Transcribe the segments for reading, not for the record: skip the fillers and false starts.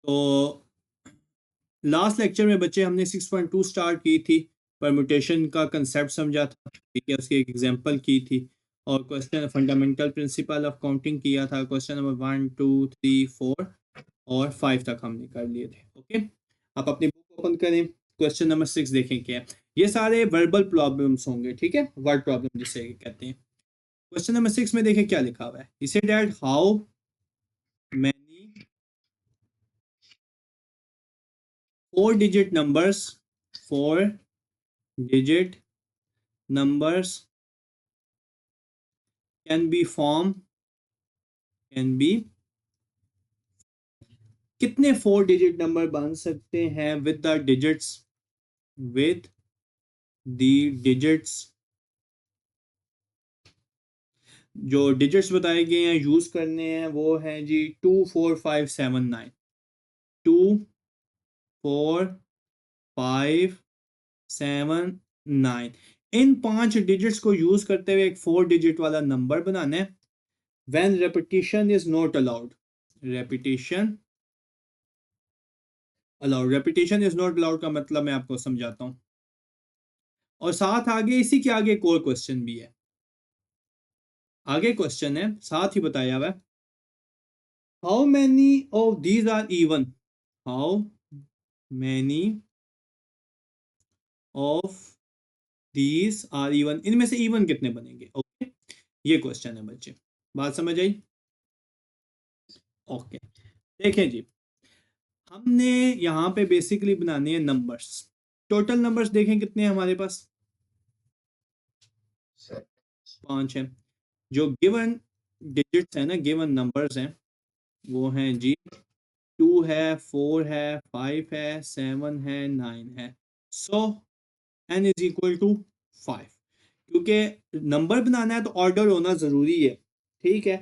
तो last lecture में बच्चे हमने 6.2 स्टार्ट की थी, परम्यूटेशन का कंसेप्ट समझा था, ठीक है, उसकी एक एग्जांपल की थी, और question fundamental principle of counting किया था, क्वेश्चन नंबर 1 2 3 4 और 5 तक हमने कर लिए थे। ओके, आप अपनी बुक ओपन करें, क्वेश्चन नंबर 6 देखें क्या है। ये सारे वर्बल प्रॉब्लम्स होंगे, ठीक है, वर्ड प्रॉब्लम जिसे कहते हैं। क्वेश्चन नंबर 6 में देखें क्या लिखा हुआ है। इसे that how many 4 digit numbers 4 digit numbers can be formed can be कितने 4 digit नंबर बन सकते हैं with the digits, जो डिजिट्स बताए गए हैं यूज करने हैं वो हैं जी 2 4 5 7 9, 2 4 5 7 9। इन 5 डिजिट्स को यूज करते हुए एक 4 digit वाला नंबर बनाना है। When repetition is not allowed, repetition repetition is not allowed का मतलब मैं आपको समझाता हूं, और साथ आगे इसी के आगे एक और क्वेश्चन भी है। आगे क्वेश्चन है साथ ही बताया हुआ है, how many of these are even, how many of these are even, इनमें से इवन कितने बनेंगे। ओके, ये क्वेश्चन है बच्चे, बात समझ आई। ओके, देखें जी, हमने यहाँ पे बेसिकली बनाने हैं नंबर्स। टोटल नंबर्स देखें कितने हैं हमारे पास, 5 है। जो गिवन डिजिट्स है ना, गिवन नंबर्स हैं, वो हैं जी 2 है, 4 है, 5 है, 7 है, 9 है। सो n इज इक्वल टू 5। क्योंकि नंबर बनाना है तो ऑर्डर होना ज़रूरी है, ठीक है।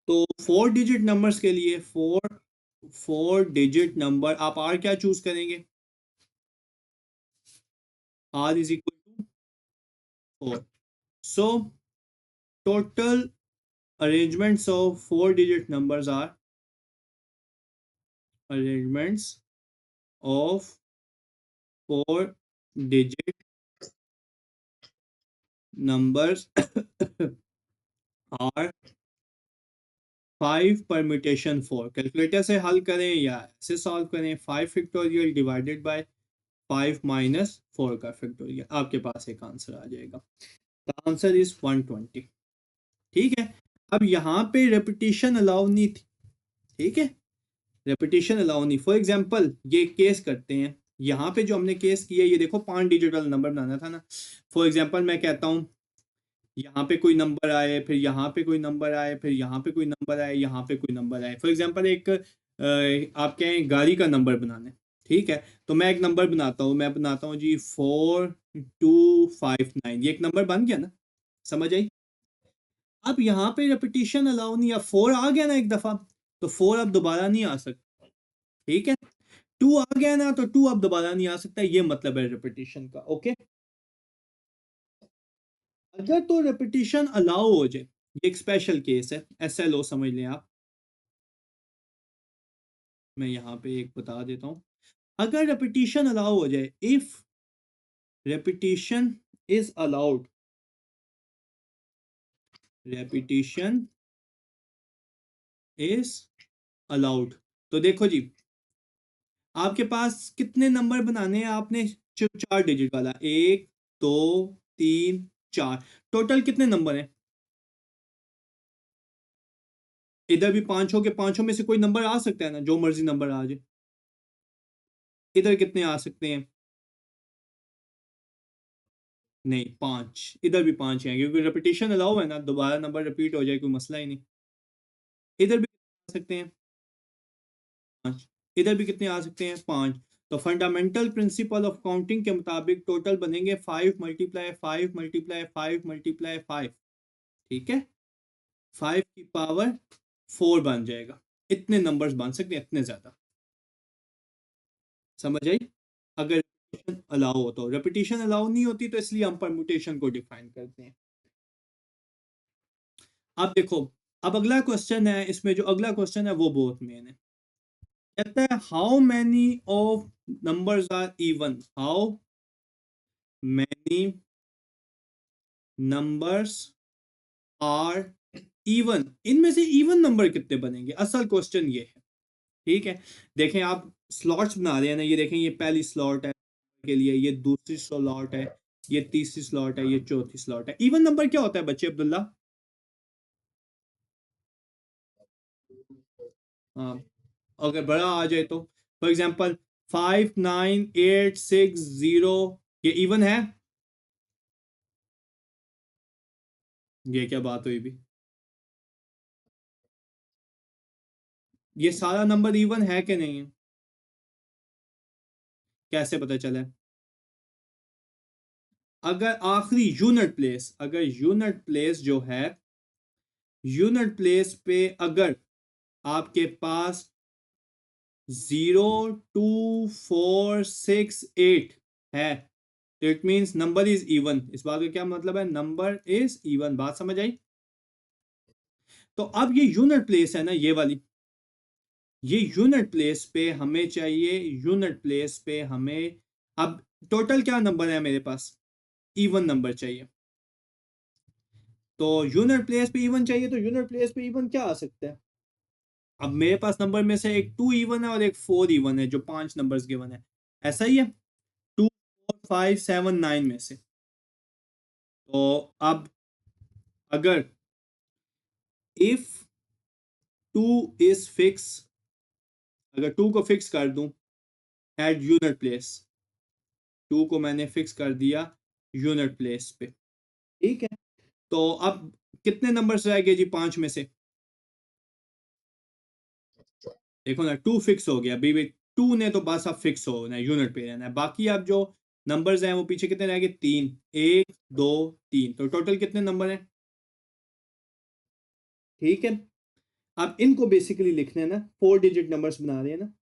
तो 4 digit नंबर्स के लिए 4 digit नंबर आप आर क्या चूज करेंगे, r is equal to 4। So total arrangements of 4 digit numbers are arrangements of 4 digit numbers are 5 permutation 4। Calculator से हल करें या ऐसे सॉल्व करें, 5 फैक्टोरियल डिवाइडेड बाय 5 माइनस 4 का फैक्टोरियल, आपके पास एक आंसर आ जाएगा। The answer is 120। ठीक है, अब यहाँ पे रेपिटेशन अलाउ नहीं थी, ठीक है, रेपिटेशन अलाउ नहीं। फॉर एग्जांपल ये केस करते हैं, यहाँ पे जो हमने केस किया, ये देखो 5 डिजिटल नंबर बनाना था ना। फॉर एग्जांपल मैं कहता हूँ यहाँ पे कोई नंबर आए, फिर यहाँ पे कोई नंबर आए, फिर यहाँ पे कोई नंबर आए, यहाँ पे कोई नंबर आए। फॉर एग्जांपल एक आप कहें गाड़ी का नंबर बनाने, ठीक है, तो मैं एक नंबर बनाता हूँ, मैं बनाता हूँ जी 4259, ये एक नंबर बन गया ना, समझ आई। अब यहाँ पे रेपिटेशन अलाउ नहीं, अब 4 आ गया ना एक दफा, तो 4 अब दोबारा नहीं आ सकता, ठीक है। 2 आ गया ना, तो 2 अब दोबारा नहीं आ सकता, ये मतलब है रेपिटेशन का। ओके, अगर तो रेपिटेशन अलाउ हो जाए, ये एक स्पेशल केस है, SLO समझ लें आप। मैं यहाँ पे एक बता देता हूँ, अगर रेपिटेशन अलाउ हो जाए, if repetition is allowed, repetition is allowed, तो देखो जी, आपके पास कितने नंबर बनाने हैं आपने, 4 डिजिट वाला, 1 2 3 4, टोटल कितने नंबर हैं। इधर भी 5 हो के, पांचों में से कोई नंबर आ सकता है ना, जो मर्जी नंबर आ जाए। इधर कितने आ सकते हैं, नहीं 5, इधर भी 5 हैं, क्योंकि रेपिटेशन अलाउ है ना, दोबारा नंबर रिपीट हो जाए कोई मसला ही नहीं। इधर भी कितने आ सकते हैं, 5। इधर भी कितने आ सकते हैं, 5। तो फंडामेंटल प्रिंसिपल ऑफ काउंटिंग के मुताबिक टोटल बनेंगे 5 मल्टीप्लाई 5 मल्टीप्लाई 5 मल्टीप्लाई 5, ठीक है, 5 की पावर 4 बन जाएगा। इतने नंबर्स बन सकते हैं, इतने ज्यादा, समझ आई। अगर रेपिटेशन अलाउ हो, तो रेपिटेशन अलाउ नहीं होती, तो इसलिए हम परम्यूटेशन को डिफाइन करते हैं। अब देखो, अब अगला क्वेश्चन है, इसमें जो अगला क्वेश्चन है वो बहुत मेन है। कहता है how many of numbers are even, how many numbers are even, इनमें से इवन नंबर कितने बनेंगे, असल क्वेश्चन ये है। ठीक है, देखें आप स्लॉट्स बना रहे हैं ना, ये देखें ये पहली स्लॉट है के लिए, ये दूसरी स्लॉट है, ये तीसरी स्लॉट है, ये चौथी स्लॉट है। इवन नंबर क्या होता है बच्चे अब्दुल्ला? हाँ, अगर बड़ा आ जाए तो, फॉर एग्जांपल 59860, ये इवन है? ये क्या बात हुई भी, ये सारा नंबर इवन है कि नहीं है? कैसे पता चला? अगर आखिरी यूनिट प्लेस, अगर यूनिट प्लेस जो है, यूनिट प्लेस पे अगर आपके पास 02468 है, तो it means number is even. इस बात का क्या मतलब है? Number is even. बात समझ आई? तो अब ये यूनिट प्लेस है ना, ये वाली, ये यूनिट प्लेस पे हमें चाहिए, यूनिट प्लेस पे हमें अब टोटल क्या नंबर है मेरे पास? इवन नंबर चाहिए। तो यूनिट प्लेस पे इवन चाहिए, तो यूनिट प्लेस पे इवन क्या आ सकता है? अब मेरे पास नंबर में से एक 2 इवन है और एक 4 इवन है, जो 5 नंबर्स गिवन है, ऐसा ही है, 2 4 5 7 9 में से। तो अब अगर इफ टू इज फिक्स, अगर टू को फिक्स कर दूं एट यूनिट प्लेस, टू को मैंने फिक्स कर दिया यूनिट प्लेस पे, ठीक है, तो अब कितने नंबर्स रह गए जी 5 में से? देखो ना, टू फिक्स हो गया अभी भी, टू ने तो बस अब फिक्स हो ना, यूनिट पे रहना है। बाकी अब जो नंबर्स हैं वो पीछे कितने रह गए? 3, 1 2 3, तो टोटल कितने नंबर हैं? ठीक है, अब इनको बेसिकली लिखने ना 4 डिजिट नंबर्स बना रहे हैं ना।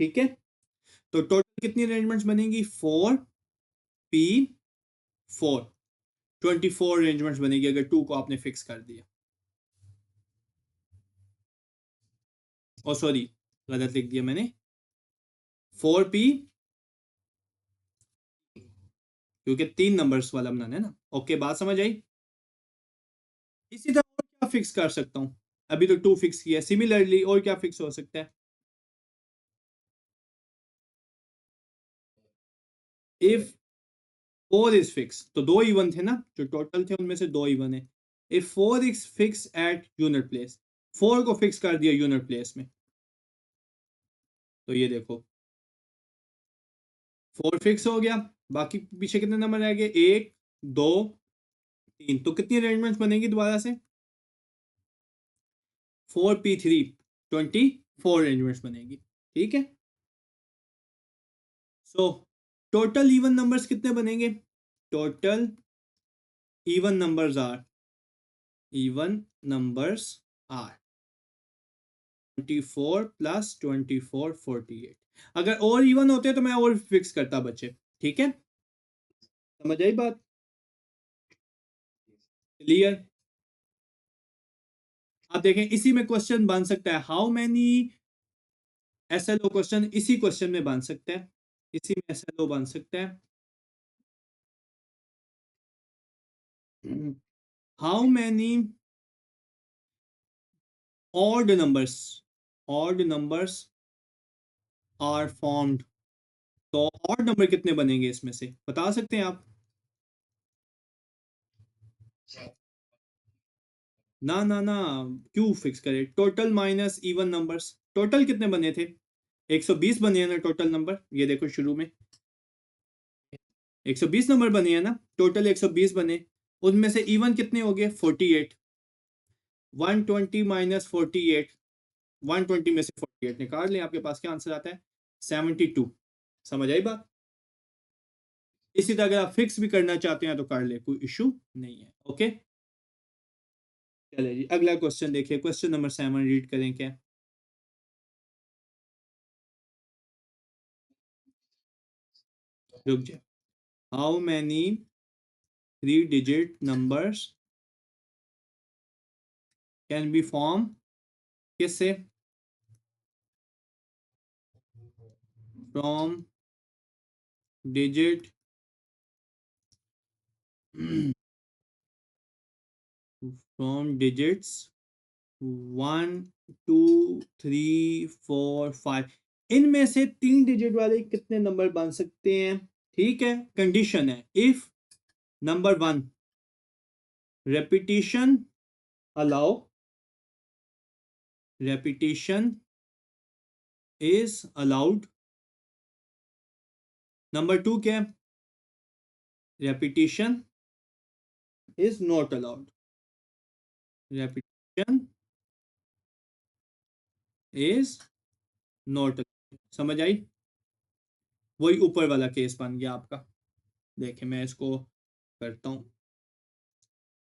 ठीक है, तो टोटल कितनी अरेंजमेंट्स बनेंगी? 4 P 4, 24 अरेंजमेंट्स बनेगी अगर टू को आपने फिक्स कर दिया। ओ सॉरी, गलत लिख दिया मैंने, 4P, क्योंकि 3 नंबर्स वाला बनाना है ना। ओके, बात समझ आई? इसी तरह और क्या फिक्स कर सकता हूँ? अभी तो टू फिक्स किया, सिमिलरली और क्या फिक्स हो सकता है? इफ 4 इज फिक्स, तो 2 इवन थे ना जो टोटल थे, उनमें से 2 इवन है। If 4 is fix eight unit place, 4 को फिक्स कर दिया यूनिट प्लेस में, तो ये देखो 4 फिक्स हो गया। बाकी पीछे कितने नंबर रह गए? 1 2 3, तो कितनी अरेंजमेंट्स बनेगी दोबारा से? 4P 3, 24 अरेंजमेंट्स बनेगी। ठीक है, सो टोटल इवन नंबर्स कितने बनेंगे? Total even numbers are, even numbers are 24 + 24 48। अगर और इवन होते तो मैं और फिक्स करता बच्चे। ठीक है, समझ आई बात? क्लियर? आप देखें इसी में क्वेश्चन बन सकता है, हाउ मैनी SLO क्वेश्चन इसी क्वेश्चन में बन सकता है, इसी में SLO बन सकता है। How many odd numbers, odd numbers are formed, तो ऑड नंबर कितने बनेंगे इसमें से, बता सकते हैं आप? ना ना ना, क्यों फिक्स करें? Total minus even numbers, total कितने बने थे? 120 बने हैं ना टोटल नंबर, ये देखो शुरू में 120 नंबर बने हैं ना, टोटल 120 बने, उनमें से इवन कितने हो गए? 48। 120 माइनस 48, 120 में से 48 निकाल लें, आपके पास क्या आंसर आता है? 72। समझ आई बात? इसी तरह अगर आप फिक्स भी करना चाहते हैं तो कर ले, कोई इशू नहीं है। ओके, चलिए जी अगला क्वेश्चन देखिए, क्वेश्चन नंबर 7 रीड करें क्या? रुक जाए, how many 3 digit numbers can be form किससे? From digit from digits 1 2 3 4 5। इनमें से 3 डिजिट वाले कितने नंबर बन सकते हैं? ठीक है, कंडीशन है if number 1 repetition allow, repetition is allowed. Number 2 क्या है? Repetition is not allowed. Repetition is not allowed. समझ आई? वही ऊपर वाला केस बन गया आपका। देखें मैं इसको करता हूं।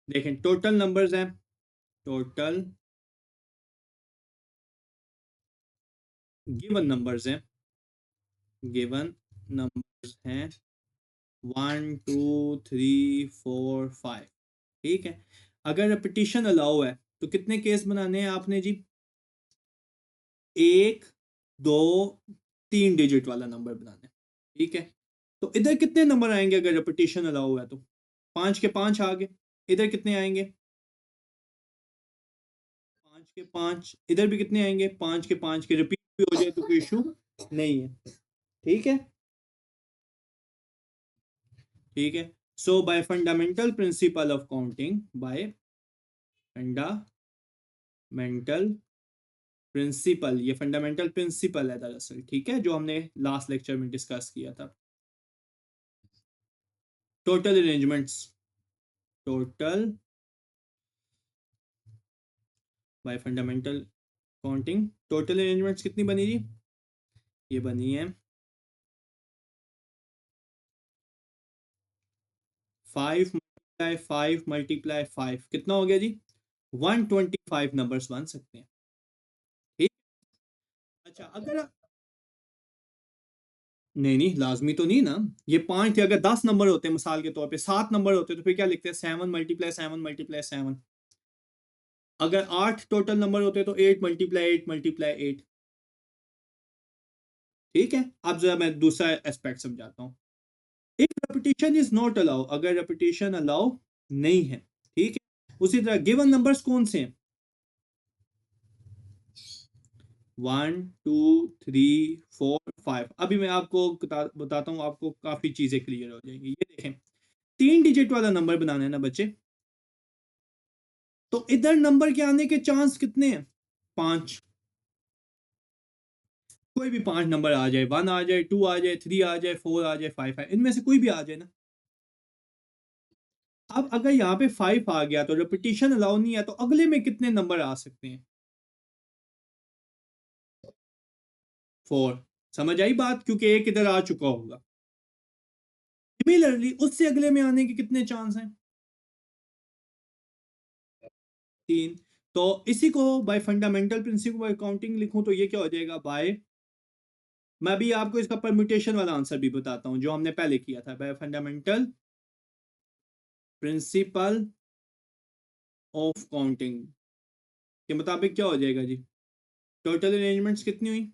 देखें टोटल नंबर्स हैं, टोटल गिवन नंबर्स हैं, गिवन नंबर्स हैं 1 2 3 4 5। ठीक है, अगर रिपीटिशन अलाउ है तो कितने केस बनाने हैं आपने जी? 1 2 3 डिजिट वाला नंबर बनाना है। ठीक है, तो इधर कितने नंबर आएंगे अगर रिपीटिशन अलाउ है तो? 5 के 5 आ गए। इधर कितने आएंगे? 5 के 5। इधर भी कितने आएंगे? 5 के 5 के। रिपीट भी हो जाए तो कोई इशू नहीं है। ठीक है, ठीक है। So by fundamental principle of counting, by fundamental principle, ये फंडामेंटल प्रिंसिपल है दरअसल, ठीक है, जो हमने लास्ट लेक्चर में डिस्कस किया था। Total arrangements, total bye fundamental counting, total arrangements कितनी बनी जी? ये बनी है 5 × 5 × 5। कितना हो गया जी? 125 नंबर्स बन सकते हैं। ठीक। अच्छा अगर नहीं नहीं लाजमी तो नहीं ना, ये 5 थे, अगर 10 नंबर होते हैं मिसाल के तौर पे, 7 नंबर होते तो फिर क्या लिखते हैं? 7 × 7 × 7 × 7। अगर 8 टोटल नंबर होते तो 8 × 8 × 8। ठीक है, अब जरा मैं दूसरा एस्पेक्ट समझाता हूँ। If repetition is not allow, अगर रेपिटेशन अलाउ नहीं है, ठीक है, उसी तरह गिवन नंबर्स कौन से हैं? 1 2 3 4 5। अभी मैं आपको बताता हूँ, आपको काफी चीजें क्लियर हो जाएंगी। ये देखें, 3 डिजिट वाला नंबर बनाना है ना बच्चे, तो इधर नंबर के आने के चांस कितने हैं? 5। कोई भी 5 नंबर आ जाए, 1 आ जाए, 2 आ जाए, 3 आ जाए, 4 आ जाए, 5 है, इनमें से कोई भी आ जाए ना। अब अगर यहाँ पे 5 आ गया तो रिपीटिशन अलाउ नहीं है, तो अगले में कितने नंबर आ सकते हैं? 4। समझ आई बात? क्योंकि एक इधर आ चुका होगा। सिमिलरली उससे अगले में आने के कितने चांस हैं? 3। तो इसी को बाय फंडामेंटल प्रिंसिपल काउंटिंग लिखूं तो ये क्या हो जाएगा? बाय, मैं भी आपको इसका परम्यूटेशन वाला आंसर भी बताता हूं जो हमने पहले किया था। Bye fundamental principle of counting के मुताबिक क्या हो जाएगा जी? टोटल अरेंजमेंट्स कितनी हुई?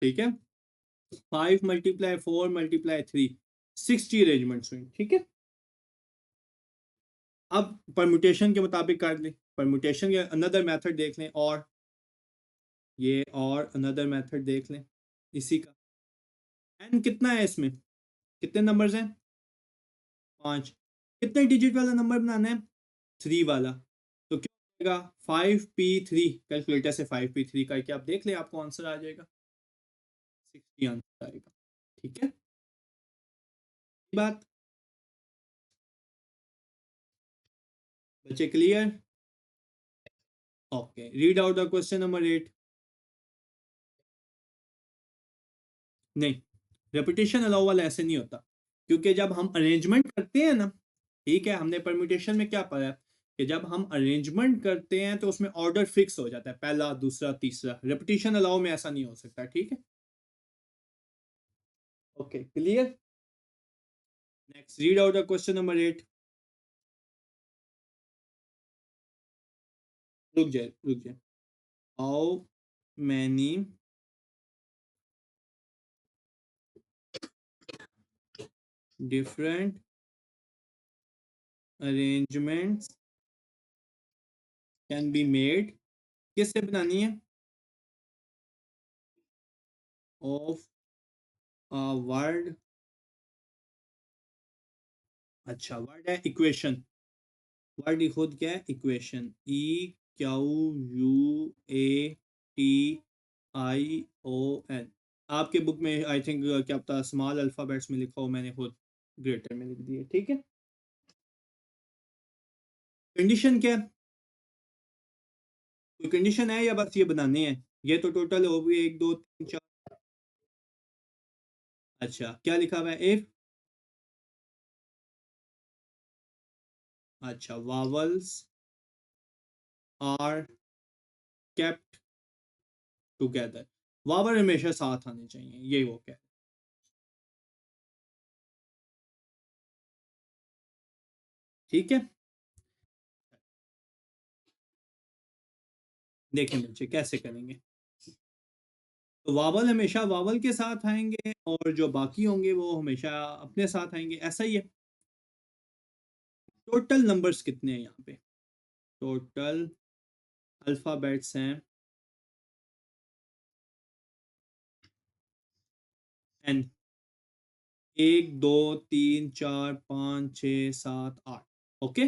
ठीक है, 5 × 4 × 3, 60 अरेंजमेंट्स हुई। ठीक है, अब परम्यूटेशन के मुताबिक कर लें, परम्यूटेशन के अनदर मेथड देख लें, और ये और अनदर मेथड देख लें इसी का। एन कितना है इसमें? कितने नंबर्स हैं? 5। कितने डिजिट वाला नंबर बनाना है? 3 वाला। तो क्या होगा? 5p3, कैलकुलेटर से 5p3 करके आप देख लें, आपको आंसर आ जाएगा, 60 आंसर आएगा। ठीक है, बात बच्चे clear? Okay, read out the question number 8। नहीं, रेपिटेशन अलाउ वाला ऐसे नहीं होता, क्योंकि जब हम अरेंजमेंट करते हैं ना, ठीक है, हमने परम्यूटेशन में क्या पढ़ा है कि जब हम अरेंजमेंट करते हैं तो उसमें ऑर्डर फिक्स हो जाता है, पहला दूसरा तीसरा। रेपिटेशन अलाउ में ऐसा नहीं हो सकता। ठीक है, okay clear? Next read out the question number 8। रुक जाए। How many different arrangements can be made, किससे बनानी है, ऑफ अ वर्ड। अच्छा, वर्ड है इक्वेशन। वर्ड ही खुद क्या है, इक्वेशन। EQUATION। आपके बुक में आई थिंक क्या पता स्मॉल अल्फाबेट्स में लिखा हो, मैंने खुद ग्रेटर में लिख दिया, ठीक है। कंडीशन क्या है, कोई कंडीशन है या बस ये बनाने हैं? ये तो टोटल हो गई 1 2 3 4। अच्छा, क्या लिखा हुआ है, इफ। अच्छा, vowels are kept together, vowel हमेशा साथ आने चाहिए, ये वो क्या है। ठीक है, देखें बच्चे कैसे करेंगे। तो वावल हमेशा वावल के साथ आएंगे और जो बाकी होंगे वो हमेशा अपने साथ आएंगे, ऐसा ही है। टोटल नंबर्स कितने हैं यहाँ पे, टोटल अल्फाबेट्स हैं एन। 1 2 3 4 5 6 7 8। ओके,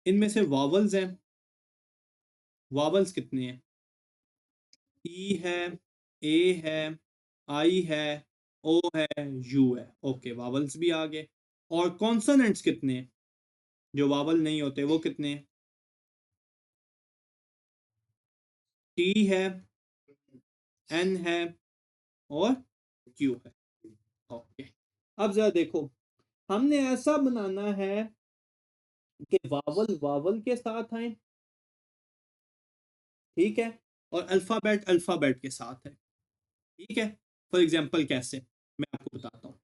इनमें से वावल्स हैं, वावल्स कितने हैं, ई है, ए है, आई है, ओ है, यू है। ओके, वावल्स भी आ गए। और कॉन्सोनेंट्स कितने हैं, जो वावल नहीं होते वो कितने हैं, टी है, एन है, और क्यू है। ओके, अब जरा देखो, हमने ऐसा बनाना है कि वावल वावल के साथ आए, ठीक है, और अल्फाबेट अल्फाबेट के साथ है, ठीक है। फॉर एग्जांपल कैसे, मैं आपको बताता हूँ।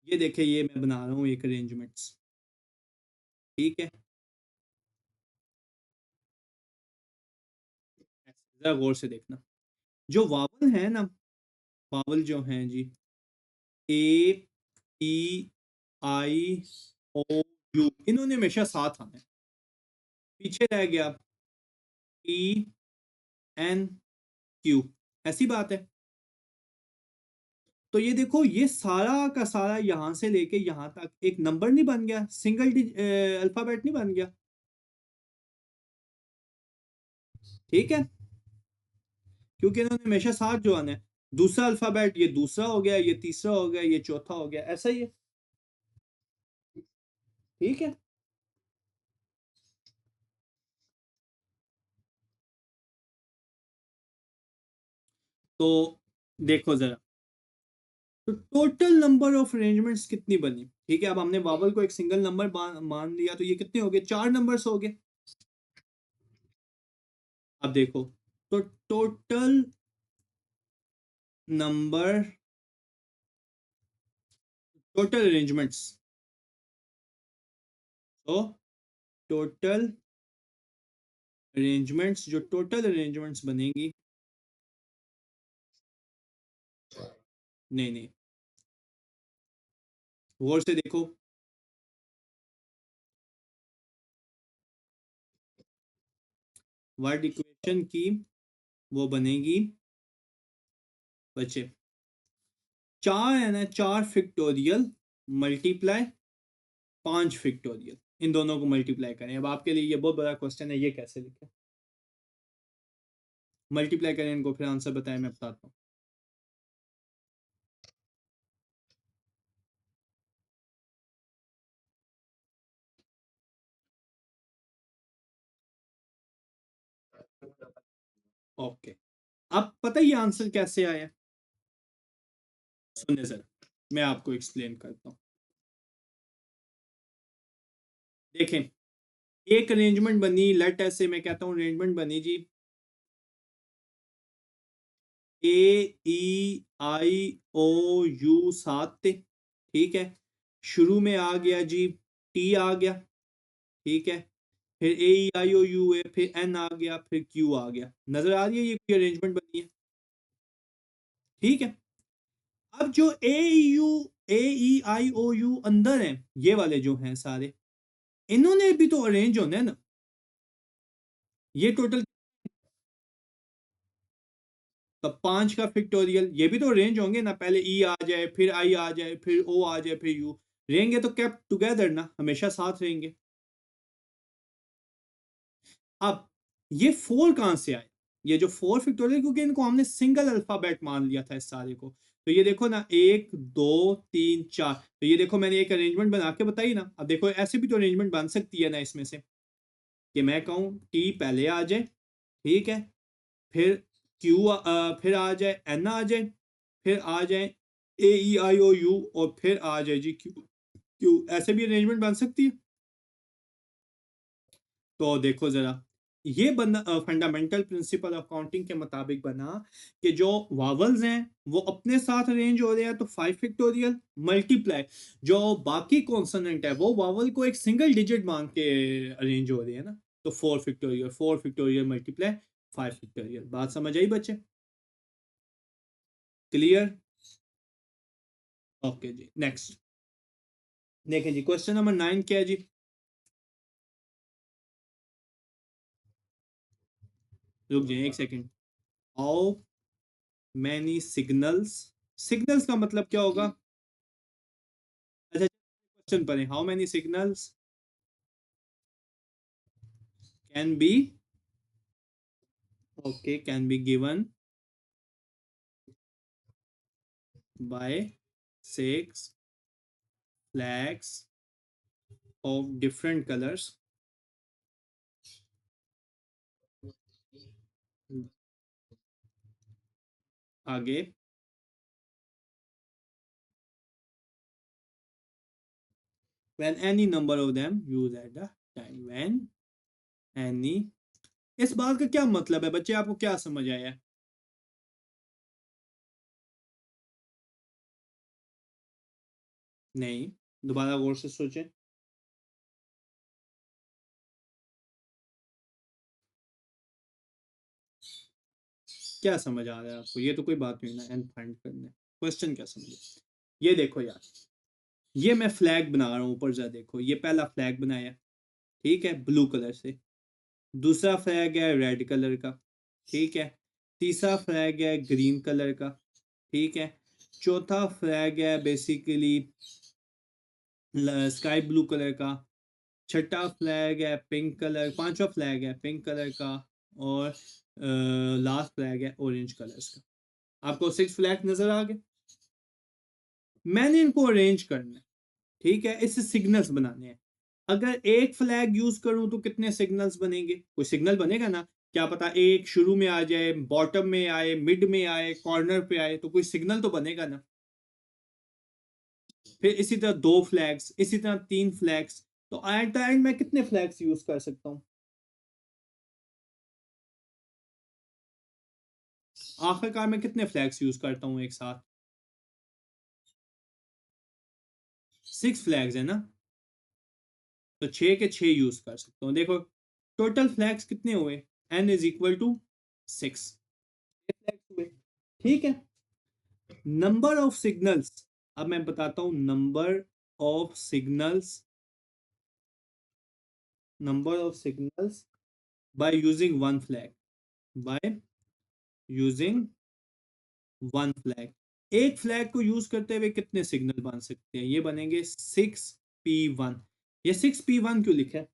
ये देखिए, ये मैं बना रहा हूँ एक अरेंजमेंट्स, ठीक है। जरा गौर से देखना, जो वावल है ना, वावल जो हैं जी, ए, ई, आई, ओ, यू, इन्होंने हमेशा साथ आना है। पीछे रह गया टी, एन, क्यू, ऐसी बात है। तो ये देखो, ये सारा का सारा यहां से लेके यहां तक एक नंबर नहीं बन गया, सिंगल अल्फाबेट नहीं बन गया, ठीक है, क्योंकि इन्होंने हमेशा साथ जो आना है। दूसरा अल्फाबेट, ये दूसरा हो गया, ये तीसरा हो गया, ये चौथा हो गया, ऐसा ही है, ठीक है। तो देखो जरा, तो टोटल नंबर ऑफ अरेंजमेंट्स कितनी बनी, ठीक है। अब हमने वावल को एक सिंगल नंबर मान लिया, तो ये कितने हो गए, 4 नंबर्स हो गए। अब देखो, तो टोटल नंबर, टोटल अरेंजमेंट्स, तो टोटल अरेंजमेंट्स, जो टोटल अरेंजमेंट्स बनेंगी, नहीं नहीं, गौर से देखो, वर्ड इक्वेशन की वो बनेगी बच्चे, 4 है ना, 4 फैक्टोरियल मल्टीप्लाई 5 फैक्टोरियल, इन दोनों को मल्टीप्लाई करें। अब आपके लिए ये बहुत बड़ा क्वेश्चन है, ये कैसे लिखें, मल्टीप्लाई करें इनको, फिर आंसर बताएं, मैं बताता हूँ। ओके, अब पता है ये आंसर कैसे आया, सुनिए सर, मैं आपको एक्सप्लेन करता हूँ। देखें, एक अरेंजमेंट बनी, लेट ऐसे मैं कहता हूँ अरेंजमेंट बनी जी, ए, ई, आई, ओ, यू 7 थे, ठीक है, शुरू में आ गया जी टी आ गया, ठीक है, फिर ए ई आई ओ यू है, फिर एन आ गया, फिर क्यू आ गया। नजर आ रही है ये कोई अरेंजमेंट बनी है? ठीक है, अब जो ए ई आई ओ यू अंदर है, ये वाले जो हैं सारे, इन्होंने भी तो अरेंज होना है ना। ये टोटल तब 5 का फिक्टोरियल, ये भी तो अरेंज होंगे ना, पहले ई आ जाए, फिर आई आ जाए, फिर ओ आ जाए, फिर यू रहेंगे तो केप्ट टुगेदर ना, हमेशा साथ रहेंगे। अब ये 4 कहां से आए? ये जो 4 फिक्टोरियल, क्योंकि इनको हमने सिंगल अल्फाबेट मान लिया था इस सारे को। तो ये देखो ना, 1 2 3 4, तो ये देखो मैंने एक अरेंजमेंट बना के बताई ना। अब देखो ऐसे भी तो अरेंजमेंट बन सकती है ना इसमें से, कि मैं कहूँ टी पहले आ जाए, ठीक है, फिर क्यू फिर आ जाए एन आ जाए, फिर आ जाए ए ई आई ओ यू, और फिर आ जाए जी क्यू क्यू। ऐसे भी अरेंजमेंट बन सकती है। तो देखो जरा, ये बना फंडामेंटल प्रिंसिपल ऑफ काउंटिंग के मुताबिक बना कि जो वावल्स हैं वो अपने साथ अरेंज हो रहे हैं, तो 5 फैक्टोरियल मल्टीप्लाई जो बाकी कॉन्सोनेंट है वो वावल को एक सिंगल डिजिट मान के अरेंज हो रहे हैं ना, तो 4 फैक्टोरियल मल्टीप्लाई 5 फैक्टोरियल। बात समझ आई बच्चे? क्लियर? ओके जी, नेक्स्ट देखें जी, क्वेश्चन नंबर 9 क्या है जी? रुक जाइए एक second. How many signals, signals का मतलब क्या होगा? अच्छा, क्वेश्चन पढ़ें। How many signals can be, okay, can be given by 6 flags of different colors, आगे, when any number of them use at the time, when any, इस बात का क्या मतलब है बच्चे, आपको क्या समझ आया? नहीं, दोबारा गौर से सोचें। क्या समझ आ रहा है आपको? ये तो कोई बात नहीं ना, एंड फाइंड करना है, क्वेश्चन क्या समझे? ये देखो यार, ये मैं फ्लैग बना रहा हूँ ऊपर से, देखो ये पहला फ्लैग बनाया, ठीक है, ब्लू कलर से। दूसरा फ्लैग है रेड कलर का, ठीक है। तीसरा फ्लैग है ग्रीन कलर का, ठीक है। चौथा फ्लैग है बेसिकली स्काई ब्लू कलर का। छठा फ्लैग है पिंक कलर, पांचवा फ्लैग है पिंक कलर का। और लास्ट फ्लैग है ऑरेंज कलर्स का। आपको 6 फ्लैग नजर आ गए? मैंने इनको अरेंज करना है, ठीक है, इससे सिग्नल्स बनाने हैं। अगर एक फ्लैग यूज करूं तो कितने सिग्नल्स बनेंगे? कोई सिग्नल बनेगा ना, क्या पता एक शुरू में आ जाए, बॉटम में आए, मिड में आए, कॉर्नर पे आए, तो कोई सिग्नल तो बनेगा ना। फिर इसी तरह 2 फ्लैग्स, इसी तरह 3 फ्लैग्स, तो एट द एंड मैं कितने फ्लैग्स यूज कर सकता हूँ? आखिरकार मैं कितने फ्लैग्स यूज करता हूँ एक साथ? 6 फ्लैग्स है ना, तो 6 के 6 यूज कर सकता हूँ। देखो टोटल फ्लैग्स कितने हुए, n is equal to 6 flags हुए, ठीक है। नंबर ऑफ सिग्नल्स, अब मैं बताता हूं number of signals, number of signals by using one flag, by using one flag. एक फ्लैग को यूज करते हुए कितने सिग्नल बन सकते हैं? ये बनेंगे 6p1। ये 6p1 क्यों लिखा है?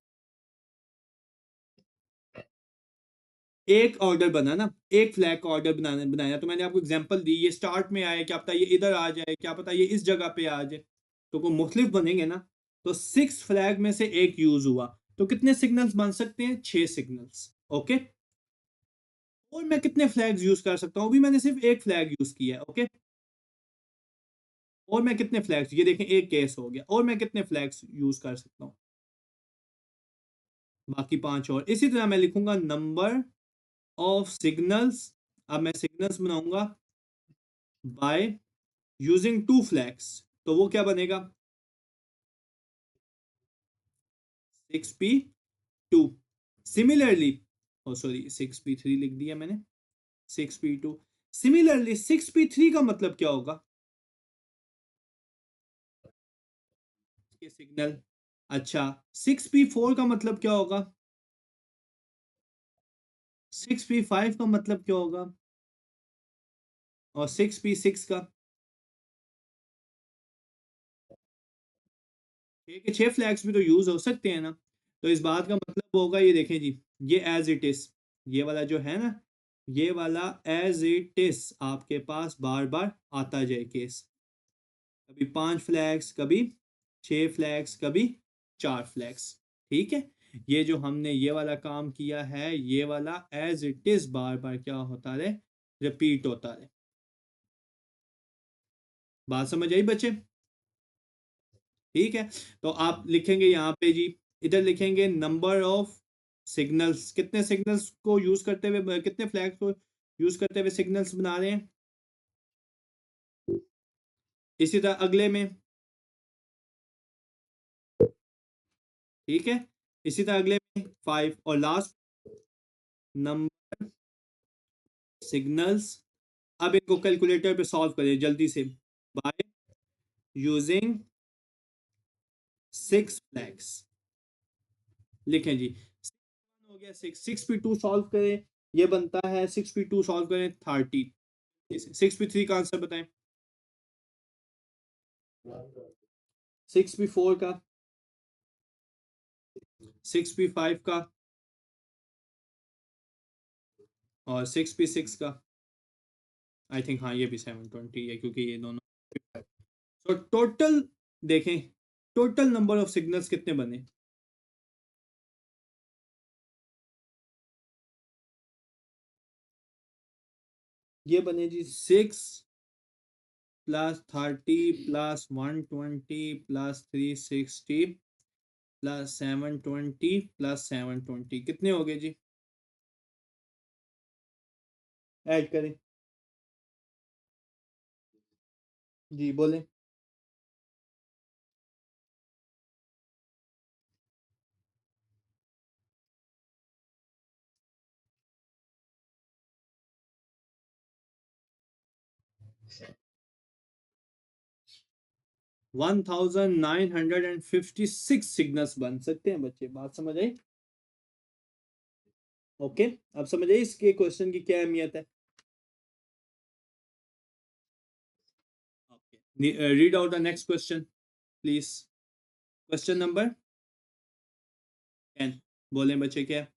एक ऑर्डर बना ना, एक फ्लैग का ऑर्डर बनाना बनाया, तो मैंने आपको एग्जांपल दी, ये स्टार्ट में आए, क्या पता ये इधर आ जाए, क्या पता ये इस जगह पे आ जाए, तो को मुख्तलिफ बनेंगे ना। तो 6 फ्लैग में से एक यूज हुआ, तो कितने सिग्नल्स बन सकते हैं? 6 सिग्नल्स, ओके। और मैं कितने फ्लैग्स यूज कर सकता हूँ? अभी मैंने सिर्फ एक फ्लैग यूज किया है, ओके। और मैं कितने फ्लैग्स, ये देखें एक केस हो गया, और मैं कितने फ्लैग्स यूज कर सकता हूँ? बाकी 5 और। इसी तरह मैं लिखूंगा नंबर ऑफ सिग्नल्स, अब मैं सिग्नल्स बनाऊंगा बाय यूजिंग 2 फ्लैग्स, तो वो क्या बनेगा? 6p2। सिमिलरली, ओ सॉरी 6p3 लिख दिया मैंने, 6p2। सिमिलरली 6p3 का मतलब क्या होगा? ये सिग्नल। अच्छा, 6p4 का मतलब क्या होगा? 6p5 का मतलब क्या होगा? और 6p6 का? ठीक है, 6 फ्लैग्स भी तो यूज हो सकते हैं ना। तो इस बात का मतलब होगा, ये देखें जी, ये एज इट इज, ये वाला जो है ना, ये वाला एज इट इज आपके पास बार बार आता जाए केस। कभी 5 फ्लैग्स, कभी 6 फ्लैग्स, कभी 4 फ्लैग्स। ठीक है, ये जो हमने ये वाला काम किया है, ये वाला एज इट इज बार बार क्या होता रहे, रिपीट होता रहे। बात समझ आई बच्चे? ठीक है, तो आप लिखेंगे यहाँ पे जी, इधर लिखेंगे नंबर ऑफ सिग्नल्स, कितने सिग्नल्स को यूज करते हुए, कितने फ्लैग्स को यूज करते हुए सिग्नल्स बना रहे हैं। इसी तरह अगले में, ठीक है, इसी तरह अगले में 5, और लास्ट नंबर सिग्नल्स। अब इनको कैलकुलेटर पे सॉल्व करें जल्दी से, बाय यूजिंग 6 फ्लैग्स। लिखें जी, हो गया 6 6p2 सॉल्व करें, ये बनता है 6p2 सॉल्व करें 30। 6p3 का आंसर बताएं, 6p4 का, 6p5 का, और 6p6 का। आई थिंक हाँ, ये भी 720 है क्योंकि ये दोनों। तो टोटल देखें, टोटल नंबर ऑफ सिग्नल्स कितने बने? ये बने जी 6 + 30 +120 +360 +720 +720, कितने हो गए जी? ऐड करें जी, बोलें। 1956 सिग्नल्स बन सकते हैं बच्चे, बात समझ आई? ओके, अब समझ आई इसके क्वेश्चन की क्या अहमियत है? Read out the next question please. Question number 10, बोले बच्चे क्या?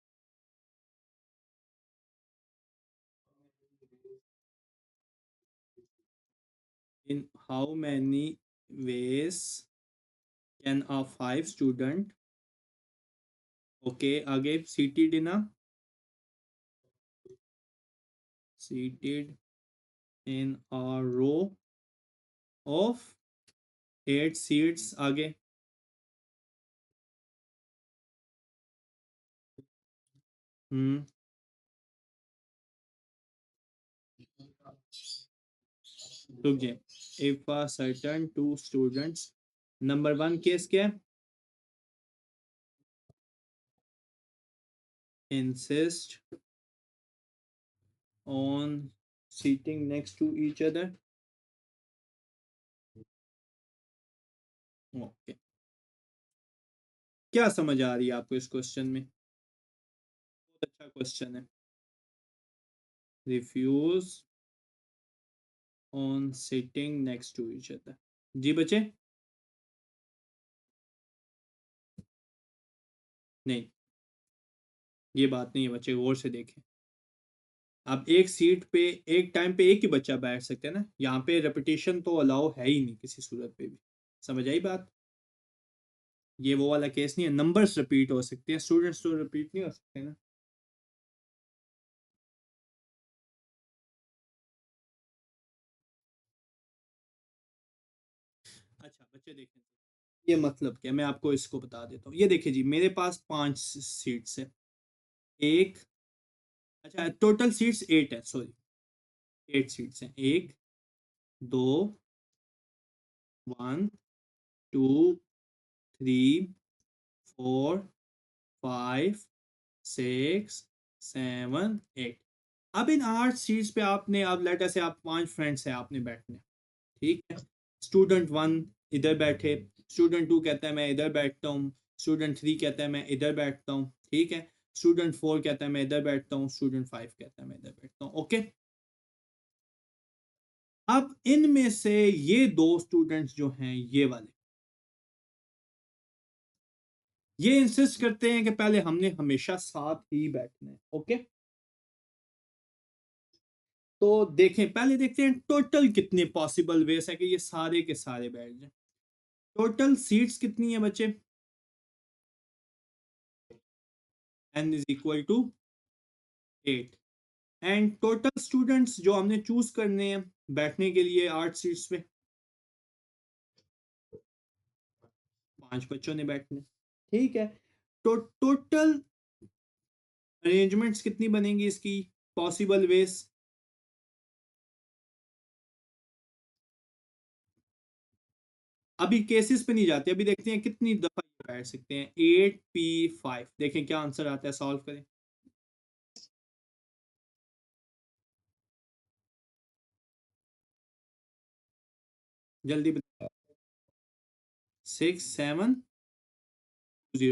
In how many ways can a 5 student, okay आगे, seated in a, seated in a row of 8 seats, आगे। हम्म, रुक जाए। If a certain 2 students, number 1 case क्या है? insist on sitting next to each other, okay. क्या समझ आ रही है आपको इस क्वेश्चन में? बहुत अच्छा क्वेश्चन है। Refuse on sitting next to each other, जी बच्चे। नहीं, ये बात नहीं है बच्चे, गौर से देखें। आप एक सीट पे एक टाइम पे एक ही बच्चा बैठ सकते हैं ना, यहाँ पे रेपिटेशन तो अलाउ है ही नहीं किसी सूरत पे भी। समझ आई बात? ये वो वाला केस नहीं है, नंबर्स रिपीट हो सकते हैं, स्टूडेंट्स तो रिपीट नहीं हो सकते ना। अच्छा बच्चे देखें, ये मतलब क्या, मैं आपको इसको बता देता हूँ। ये देखिए जी, मेरे पास 5 सीट्स है, एक, अच्छा टोटल सीट्स 8 है, सॉरी 8 सीट्स हैं, 1 2 1 2 3 4 5 6 7 8। अब इन 8 सीट्स पे आपने, अब लेटर से आप 5 फ्रेंड्स हैं, आपने बैठने, ठीक है। स्टूडेंट 1 इधर बैठे, स्टूडेंट 2 कहता है मैं इधर बैठता हूँ, स्टूडेंट 3 कहता है मैं इधर बैठता हूँ, ठीक है। स्टूडेंट 4 कहता है मैं इधर बैठता हूँ, स्टूडेंट 5 कहता है मैं इधर बैठता हूँ, ओके। अब इनमें से ये दो स्टूडेंट्स जो हैं, ये वाले, ये इंसिस्ट करते हैं कि पहले हमने हमेशा साथ ही बैठना है, ओके। तो देखें, पहले देखते हैं टोटल कितने पॉसिबल वेज है कि ये सारे के सारे बैठ जाएं। टोटल सीट्स कितनी है बच्चे? n is equal to 8। And total students जो हमने चूज करने हैं बैठने के लिए 8 सीट्स पे, 5 बच्चों ने बैठने, ठीक है। तो टोटल अरेंजमेंट्स कितनी बनेंगी इसकी, पॉसिबल वेज? अभी केसेस पे नहीं जाते, अभी देखते हैं कितनी दफा ये बैठ सकते हैं। 8p5, देखें क्या आंसर आता है, सॉल्व करें। जल्दी बताओ। 6720,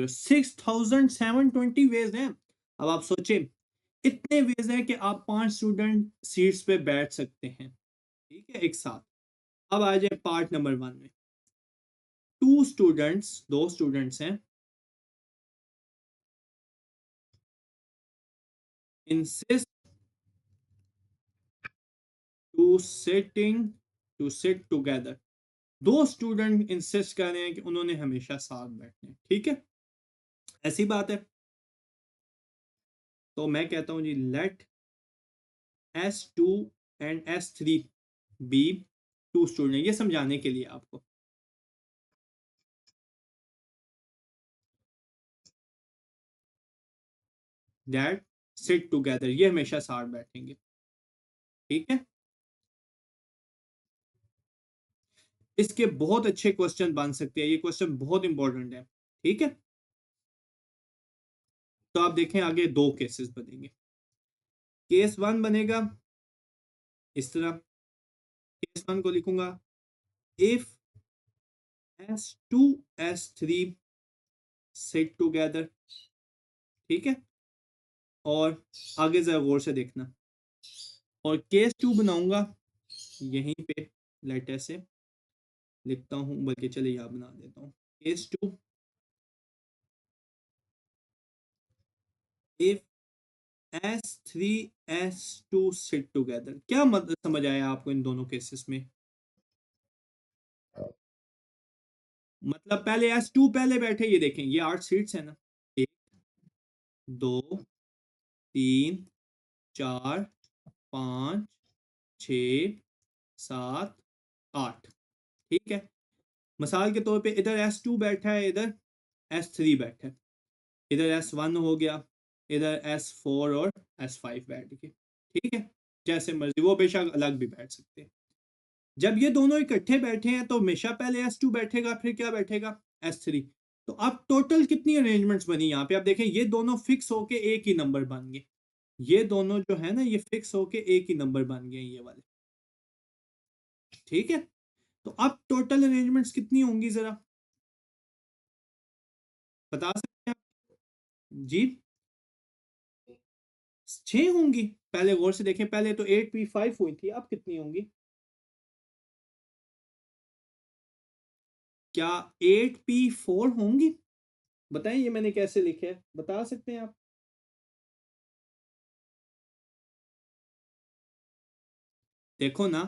6720 वेज हैं। अब आप सोचें, इतने वेज हैं कि आप 5 स्टूडेंट सीट्स पे बैठ सकते हैं, ठीक है, एक साथ। अब आ जाए पार्ट नंबर 1 में। टू स्टूडेंट्स, दो स्टूडेंट्स हैं, insist to sitting to sit together. दो स्टूडेंट इंसिस्ट कर रहे हैं कि उन्होंने हमेशा साथ बैठना है, ठीक है, ऐसी बात है। तो मैं कहता हूं जी, let S2 and S3 be two student, ये समझाने के लिए आपको। दैट सिट टुगेदर, ये हमेशा साथ बैठेंगे, ठीक है। इसके बहुत अच्छे क्वेश्चन बन सकते हैं, ये क्वेश्चन बहुत इंपॉर्टेंट है, ठीक है। तो आप देखें आगे दो केसेस बनेंगे। केस 1 बनेगा इस तरह। केस 1 को लिखूंगा, if S2 S3 sit together, ठीक है। और आगे जरा गौर से देखना। और केस 2 बनाऊंगा यहीं पे, लेटर से लिखता हूं, बल्कि चलिए यहाँ बना देता हूँ। Case 2, if S3 S2 sit together. क्या मतलब समझ आया आपको इन दोनों केसेस में? मतलब पहले S2 पहले बैठे, ये देखें ये 8 सीट्स है ना, 1 2 3 4 5 6 7 8, ठीक है। मिसाल के तौर पे इधर S2 बैठा है, इधर S3 बैठा है, इधर S1 हो गया, इधर S4 और S5 बैठ गए, ठीक है। जैसे मर्जी, वो बेशक अलग भी बैठ सकते हैं। जब ये दोनों इकट्ठे बैठे हैं तो हमेशा पहले S2 बैठेगा, फिर क्या बैठेगा, S3। तो अब टोटल कितनी अरेंजमेंट्स बनी यहाँ पे, आप देखें ये दोनों फिक्स होके एक ही नंबर बन गए। ये दोनों जो है ना, ये फिक्स होके एक ही नंबर बन गए ये वाले, ठीक है। तो अब टोटल अरेंजमेंट्स कितनी होंगी जरा बता सकते हैं आप? जी, 6 होंगी। पहले गौर से देखें, पहले तो 8p5 हुई थी, अब कितनी होंगी? क्या 8p4 होंगी? बताएं, ये मैंने कैसे लिखे है, बता सकते हैं आप? देखो ना,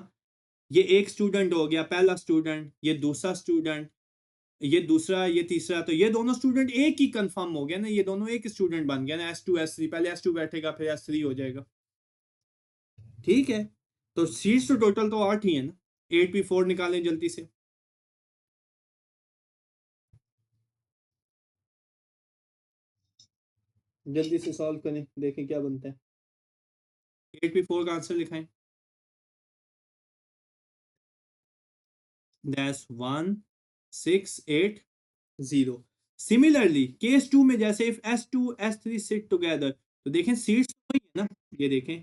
ये एक स्टूडेंट हो गया, पहला स्टूडेंट, ये दूसरा स्टूडेंट, ये दूसरा, ये तीसरा, तो ये दोनों स्टूडेंट एक ही कंफर्म हो गया ना, ये दोनों एक स्टूडेंट बन गया ना, S2 S3, पहले S2 बैठेगा फिर S3 हो जाएगा, ठीक है। तो सीट्स तो टोटल तो 8 ही है ना, 8p4 निकालें जल्दी से। जल्दी से सॉल्व करें, देखें क्या बनता है। 8p4 का आंसर लिखाएं। दैट्स 1680। सिमिलरली केस 2 में जैसे if S2 S3 seat together, तो देखें सीट्स वही है ना, ये देखें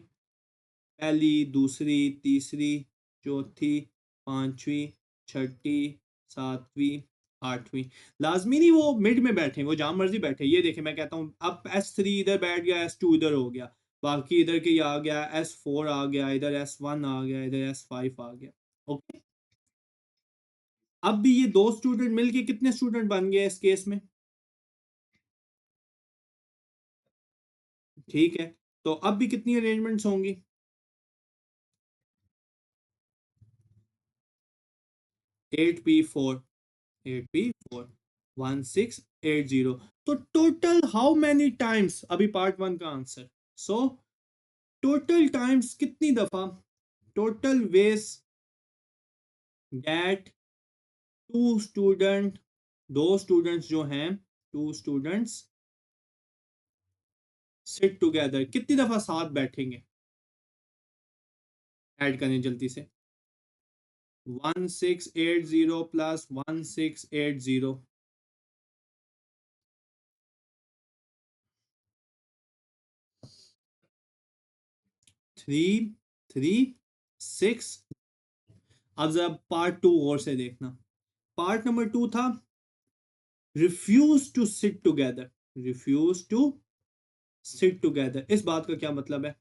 पहली, दूसरी, तीसरी, चौथी, पांचवी, छठी, सातवीं, आठवीं। लाजमी नहीं वो मिड में बैठे, वो जहां मर्जी बैठे। ये देखें मैं कहता हूँ अब S3 इधर बैठ गया, S2 इधर हो गया, बाकी इधर के ये आ गया, S4 आ गया, इधर S1 आ गया, इधर S5 आ गया। ओके, अब भी ये दो स्टूडेंट मिलके कितने स्टूडेंट बन गए इस केस में? ठीक है, तो अब भी कितनी अरेंजमेंट्स होंगी? 8p4, 8p4, 1680। तो टोटल हाउ मैनी टाइम्स, अभी पार्ट वन का आंसर। सो टोटल टाइम्स कितनी दफा, total ways that two student, दो स्टूडेंट्स जो हैं, टू स्टूडेंट्स सिट टुगेदर, कितनी दफा साथ बैठेंगे? ऐड करें जल्दी से। 1680 प्लस 1680, 3 3 6। अब जरा पार्ट टू और से देखना। पार्ट नंबर टू था refuse to sit together, refuse to sit together, इस बात का क्या मतलब है?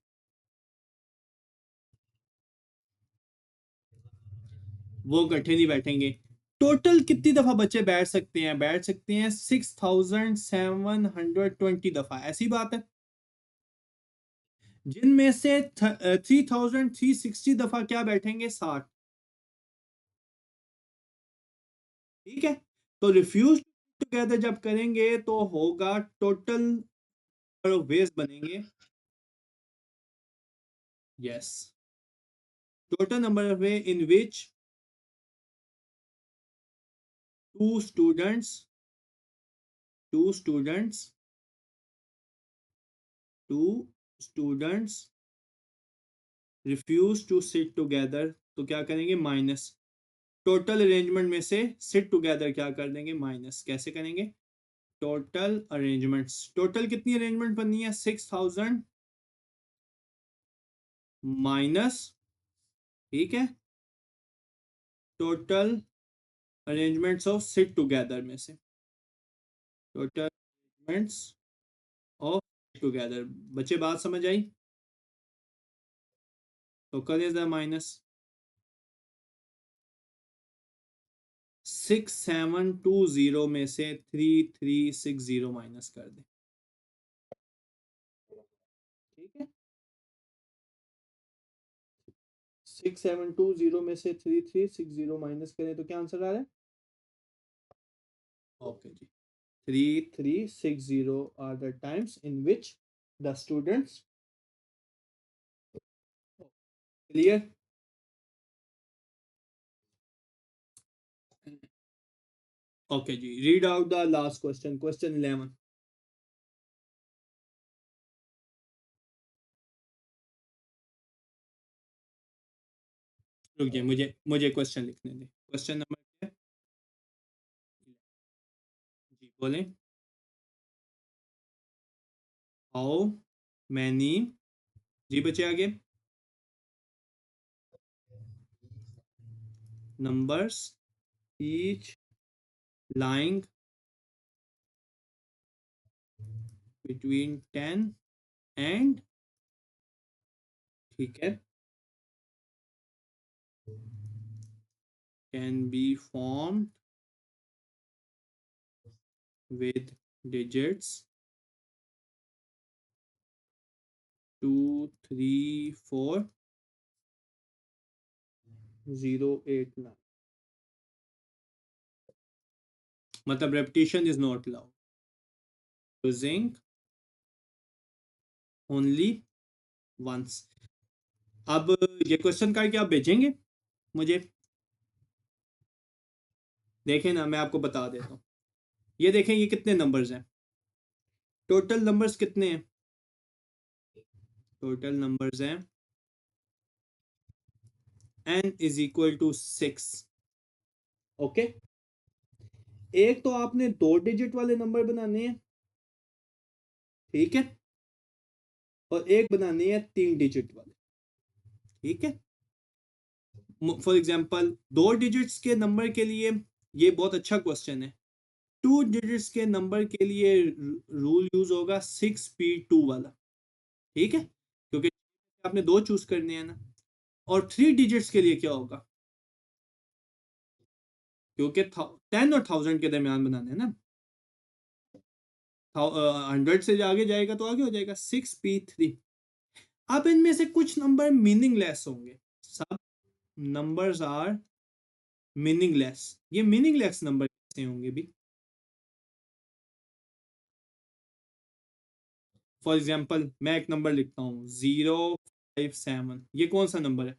वो इकट्ठे नहीं बैठेंगे। टोटल कितनी दफा बच्चे बैठ सकते हैं? बैठ सकते हैं 6720 दफा, ऐसी बात है। जिनमें से 3360 दफा क्या बैठेंगे? 60। ठीक है, तो रिफ्यूज टुगेदर जब करेंगे तो होगा टोटल वेज बनेंगे। Yes, total number of way in which two students, two students, two students refuse to sit together, तो क्या करेंगे? माइनस टोटल अरेंजमेंट में से सिट टुगेदर क्या कर देंगे? माइनस। कैसे करेंगे? टोटल अरेंजमेंट्स, टोटल कितनी अरेंजमेंट बननी है? 6000 माइनस, ठीक है, total arrangements of sit together में से, टोटल अरेंजमेंट्स ऑफ टुगेदर। बच्चे बात समझ आई? तो करें जरा माइनस। 6720 में से 3360 माइनस कर दें। ठीक है, 6720 में से 3360 माइनस करें तो क्या आंसर आ रहा है? ओके जी, 3360 are the times in which the students. Clear? Okay जी, read out the last question, question 11। रुकिए, मुझे मुझे क्वेश्चन लिखने दें। क्वेश्चन नंबर क्या है? जी बोलें। हाउ मैनी, जी बच्चे आगे। Numbers each lying between 10 and, ठीक है, can be formed with digits 2 3 4 0 8 9। मतलब repetition is not allowed, using only once। अब ये क्वेश्चन करके आप भेजेंगे मुझे? देखें ना, मैं आपको बता देता हूँ। ये देखें, ये कितने नंबर्स हैं? टोटल नंबर्स कितने हैं? टोटल नंबर्स हैं n is equal to 6। Okay, एक तो आपने 2 डिजिट वाले नंबर बनाने हैं, ठीक है, और एक बनाने हैं 3 डिजिट वाले, ठीक है। फॉर एग्जांपल 2 डिजिट्स के नंबर के लिए ये बहुत अच्छा क्वेश्चन है। 2 डिजिट्स के नंबर के लिए रूल यूज होगा 6p2 वाला, ठीक है, क्योंकि आपने दो चूज करने हैं ना। और 3 डिजिट्स के लिए क्या होगा, क्योंकि 10 और 1000 के दरमियान बनाना है ना, 100 से आगे जाएगा तो आगे हो जाएगा 6p3। अब इनमें से कुछ नंबर मीनिंगलेस होंगे, सब नंबर्स आर मीनिंगलेस। ये मीनिंगलेस नंबर कैसे होंगे भी? फॉर एग्जाम्पल मैं एक नंबर लिखता हूँ 057, ये कौन सा नंबर है?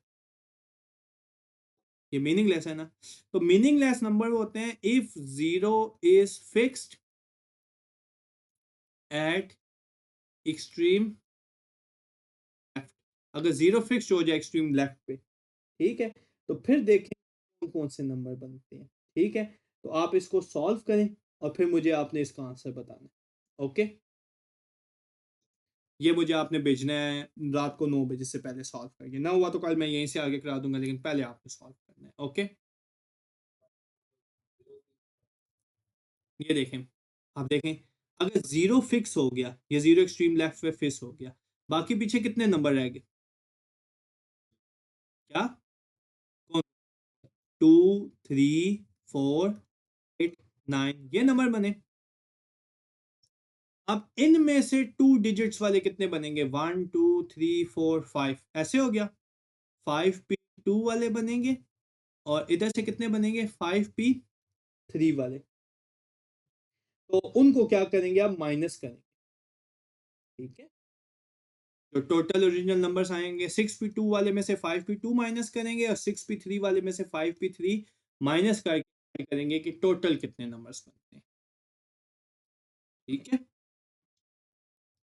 ये मीनिंगलेस है ना। तो मीनिंगलेस नंबर होते हैं if zero is fixed at extreme left. अगर जीरो फिक्स्ड हो जाए एक्सट्रीम लेफ्ट पे, ठीक है, तो फिर देखें कौन कौन से नंबर बनते हैं, ठीक है। तो आप इसको सॉल्व करें और फिर मुझे आपने इसका आंसर बताना है, ओके। ये मुझे आपने भेजना है रात को 9 बजे से पहले सॉल्व करके, ना हुआ तो कल मैं यहीं से आगे करा दूंगा, लेकिन पहले आपको सॉल्व करना है, ओके। ये देखें, आप देखें, अगर जीरो फिक्स हो गया, ये जीरो एक्सट्रीम लेफ्ट पे फिक्स हो गया, बाकी पीछे कितने नंबर रह गए? क्या? कौन? 2, 3, 4, 8, 9, ये नंबर बने। अब इनमें से 2 डिजिट्स वाले कितने बनेंगे? 1, 2, 3, 4, 5, ऐसे हो गया। 5p2 वाले बनेंगे और इधर से कितने बनेंगे? 5p3 वाले। तो उनको क्या करेंगे? आप माइनस करेंगे, ठीक है। तो टोटल ओरिजिनल नंबर्स आएंगे, 6p2 वाले में से 5p2 माइनस करेंगे और 6p3 वाले में से 5p3 माइनस करके करेंगे कि टोटल कितने नंबर्स बनते हैं, ठीक है।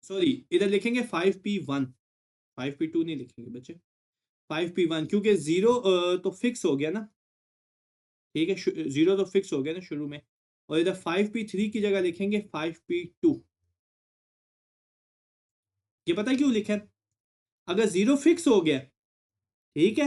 सॉरी, इधर लिखेंगे 5p1, 5p2 नहीं लिखेंगे बच्चे, 5p1, क्योंकि जीरो तो फिक्स हो गया ना, ठीक है, जीरो तो फिक्स हो गया ना शुरू में। और इधर 5p3 की जगह लिखेंगे 5p2। ये पता है क्यों लिखा है? अगर जीरो फिक्स हो गया, ठीक है,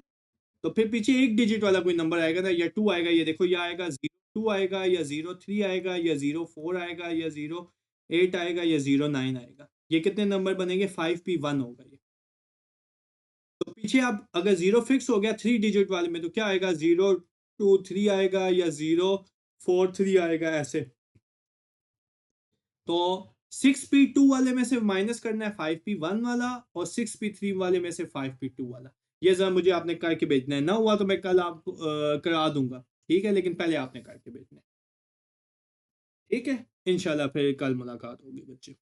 तो फिर पीछे 1 डिजिट वाला कोई नंबर आएगा ना, या 2 आएगा, ये देखो, या आएगा 02 आएगा, या 03 आएगा, या 04 आएगा, या 08 आएगा, या 09 आएगा। ये कितने नंबर बनेंगे? 5p1 होगा ये। तो पीछे आप अगर जीरो फिक्स हो गया 3 डिजिट वाले में, तो क्या आएगा? 023 आएगा, या 043 आएगा, ऐसे। तो 6p2 वाले में से माइनस करना है 5p1 वाला, और 6p3 वाले में से 5p2 वाला। ये जरा मुझे आपने करके भेजना है, ना हुआ तो मैं कल आपको करा दूंगा, ठीक है, लेकिन पहले आपने करके भेजना है, ठीक है। इंशाल्लाह फिर कल मुलाकात होगी बच्चे।